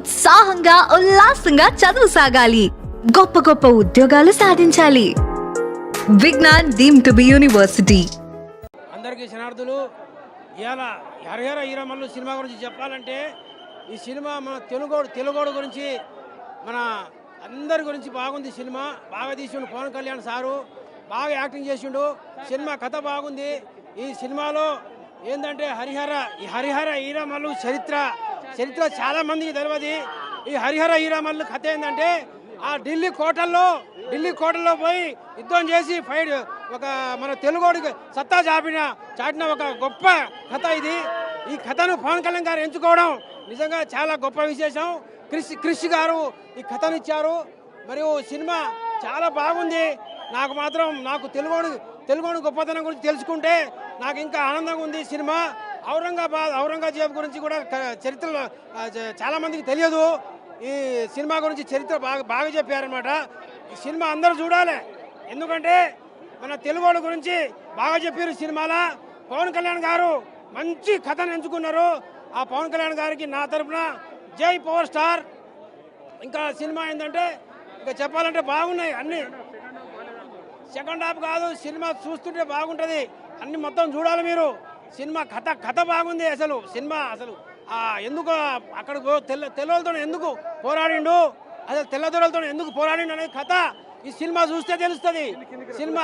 ఉత్సాహంగా ఉల్లాసంగా చదువు సాగాలి, గొప్ప గొప్ప ఉద్యోగాలు సాధించాలి. Vignan deemed to be university. అందరికీ శనార్థులు. ఇవాళ హరిహర వీరమల్లు సినిమా గురించి చెప్పాలంటే, ఈ సినిమా మన తెలుగోడు గురించి, మన అందరి గురించి బాగుంది. సినిమా బాగా తీసిండు పవన్ కళ్యాణ్ సారు, బాగా యాక్టింగ్ చేసిండు. సినిమా కథ బాగుంది. ఈ సినిమాలో ఏంటంటే హరిహర వీరమల్లు చరిత్ర చాలా మందికి తెలియదు. ఈ హరిహర వీరమల్లు కథ ఏంటంటే, ఆ ఢిల్లీ కోటల్లో పోయి యుద్ధం చేసి ఫైట్ ఒక మన తెలుగోడికి సత్తా చాటిన ఒక గొప్ప కథ ఇది. ఈ కథను పవన్ కళ్యాణ్ గారు ఎంచుకోవడం నిజంగా చాలా గొప్ప విశేషం. క్రిష్ గారు ఈ కథను ఇచ్చారు. మరియు సినిమా చాలా బాగుంది. నాకు తెలుగోడు గొప్పతనం గురించి తెలుసుకుంటే నాకు ఇంకా ఆనందంగా ఉంది. సినిమా ఔరంగజేబు గురించి కూడా చరిత్రలో చాలా మందికి తెలియదు. ఈ సినిమా గురించి చరిత్ర బాగా చెప్పారనమాట. ఈ సినిమా అందరూ చూడాలి, ఎందుకంటే మన తెలుగోడు గురించి బాగా చెప్పారు సినిమాలో. పవన్ కళ్యాణ్ గారు మంచి కథను ఎంచుకున్నారు. ఆ పవన్ కళ్యాణ్ గారికి నా తరఫున జై పవర్ స్టార్. ఇంకా సినిమా ఏంటంటే, ఇంకా చెప్పాలంటే బాగున్నాయి అన్ని. సెకండ్ హాఫ్ కాదు, సినిమా చూస్తుంటే బాగుంటుంది. అన్ని మొత్తం చూడాలి మీరు. సినిమా కథ బాగుంది. సినిమా ఎందుకు అక్కడ తెల్లలతో ఎందుకు పోరాడిండు, అసలు తెల్లదొరలతో ఎందుకు పోరాడిండు అనేది కథ ఈ సినిమా చూస్తే తెలుస్తుంది. Cinema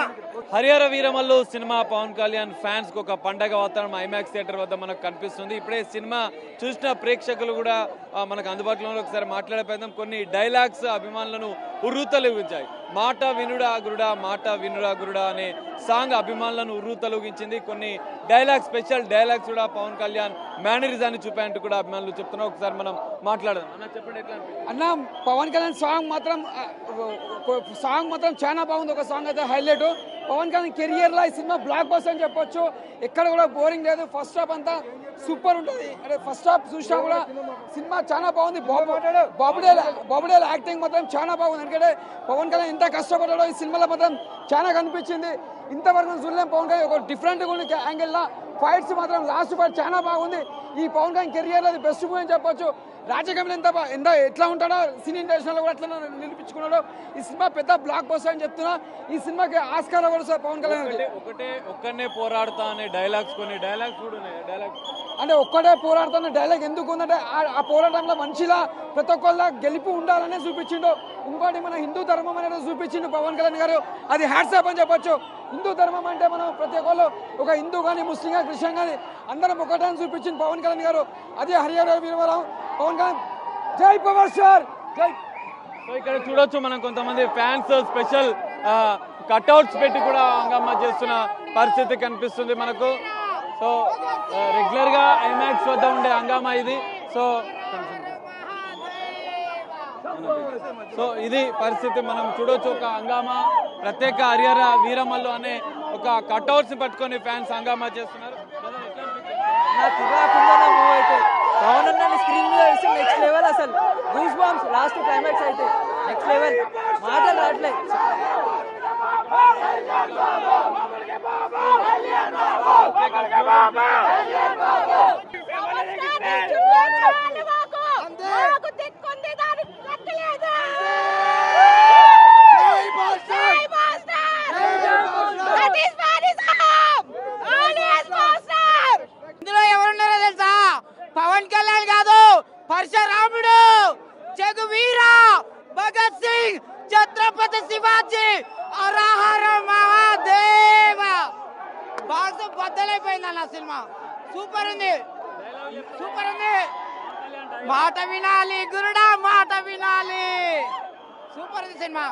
Harihara Veeramallu cinema Pawan Kalyan fans కు ఒక పండగ వాతావరణం ఐమాక్స్ థియేటర్ వద్ద మనకు కనిపిస్తుంది. ఇప్పుడే సినిమా చూసిన ప్రేక్షకులు కూడా మనకు అందుబాటులో ఒకసారి మాట్లాడే ప్రయత్నం. కొన్ని డైలాగ్స్ అభిమానులను ఉర్రూతలూగించాయి. మాట వినుడా గురుడా అనే సాంగ్ అభిమానులను ఉర్రూతలూగించింది. కొన్ని స్పెషల్ డైలాగ్స్ కూడా పవన్ కళ్యాణ్ మేనరిజాన్ని చూపాయంటూ కూడా అభిమానులు చెప్తున్నారు. ఒకసారి మనం మాట్లాడదాం. అన్న చెప్పండి, ఎట్లా అన్న పవన్ కళ్యాణ్ సాంగ్ మాత్రం చాలా బాగుంది. ఒక సాంగ్ అయితే హైలైట్. పవన్ కళ్యాణ్ కెరియర్ లో ఈ సినిమా బ్లాక్ బస్టర్ అని చెప్పొచ్చు. ఎక్కడ కూడా బోరింగ్ లేదు. ఫస్ట్ హాఫ్ అంతా సూపర్ ఉంటుంది. అంటే ఫస్ట్ హాఫ్ చూసినా కూడా సినిమా చాలా బాగుంది. బాబుడేల యాక్టింగ్ మాత్రం చాలా బాగుంది. ఎందుకంటే పవన్ కళ్యాణ్ ఎంత కష్టపడ్డాడో ఈ సినిమాలో మాత్రం చాలా కనిపించింది. ఇంతవరకు చూడలేం పవన్ కళ్యాణ్ ఒక డిఫరెంట్ యాంగిల్ లా. ఫైట్స్ మాత్రం లాస్ట్ ఫైట్ చాలా బాగుంది. ఈ పవన్ కళ్యాణ్ కెరియర్ లో బెస్ట్ మూవీ అని చెప్పొచ్చు. రాజకీయంలో ఎట్లా ఉంటాడో సినీ ఇండస్ట్రీలో కూడా అట్లా నిలిపించుకున్నాడు. ఈ సినిమా పెద్ద బ్లాక్ బస్టర్ అని చెప్తున్నా. ఈ సినిమాకి Oscar award sir Pawan Kalyan. ఒక్కనే పోరాడుతా అనే కొన్ని డైలాగ్స్ కూడా ఉన్నాయి. అంటే ఒక్కడే పోరాడుతున్న డైలాగ్ ఎందుకు ఉందంటే, ఆ పోరాటంలో మనిషిలా ప్రతి ఒక్కళ్ళ గెలుపు ఉండాలనే చూపించిండు. ఇంకోటి మన హిందూ ధర్మం అనేది చూపించిండు పవన్ కళ్యాణ్ గారు. అది హ్యాట్సాప్ అని చెప్పొచ్చు. హిందూ ధర్మం అంటే మనం ప్రతి ఒక్కళ్ళు ఒక హిందూ కానీ ముస్లిం కానీ క్రిస్టియన్ కానీ అందరం ఒకటని చూపించింది పవన్ కళ్యాణ్ గారు. అదే హరిహర వీరమల్లు పవన్ కళ్యాణ్ జై పవర్ స్టార్ జై. సో ఇక్కడ చూడొచ్చు మనం కొంతమంది ఫ్యాన్స్ స్పెషల్ కట్అవుట్స్ పెట్టి కూడా హంగామా చేస్తున్న పరిస్థితి కనిపిస్తుంది మనకు. సో రెగ్యులర్ గా ఐమాక్స్ వద్ద ఉండే హంగామా ఇది. సో ఇది పరిస్థితి మనం చూడొచ్చు. ఒక హంగామా ప్రత్యేక హరిహర వీరమల్లు అనే ఒక కట్అవుట్స్ పట్టుకొని ఫ్యాన్స్ హంగామా చేస్తున్నారు. పవన్ అన్న స్క్రీన్ మీద వేసి నెక్స్ట్ లెవెల్. అసలు గూస్ బాంబ్స్ లాస్ట్ క్లైమాక్స్ అయితే నెక్స్ట్ లెవెల్. మాటలు రావట్లే. ఇందులో ఎవరున్నారో తెలుసా? పవన్ కళ్యాణ్ కాదు, పరశురాముడు, జగవీర, భగత్ సింగ్, ఛత్రపతి శివాజీ, అరహర మహాదేవ. బాక్స్ బద్దలైపోయింది అన్న సినిమా. సూపర్ ఉంది. మాట వినాలి గురుడా, మాట వినాలి. సూపర్ ఉంది సినిమా.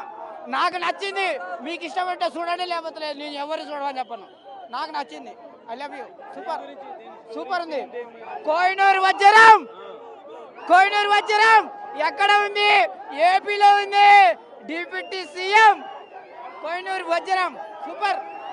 నాకు నచ్చింది. మీకు ఇష్టపడితే చూడండి, లేకపోతే లేదు. నేను ఎవరు చూడమని చెప్పను. నాకు నచ్చింది. I love you. సూపర్ ఉంది. కోహినూర్ వజ్రం ఎక్కడ ఉంది? ఏపీలో ఉంది. డిప్యూటీ సీఎం కోహినూర్ వజ్రం. సూపర్.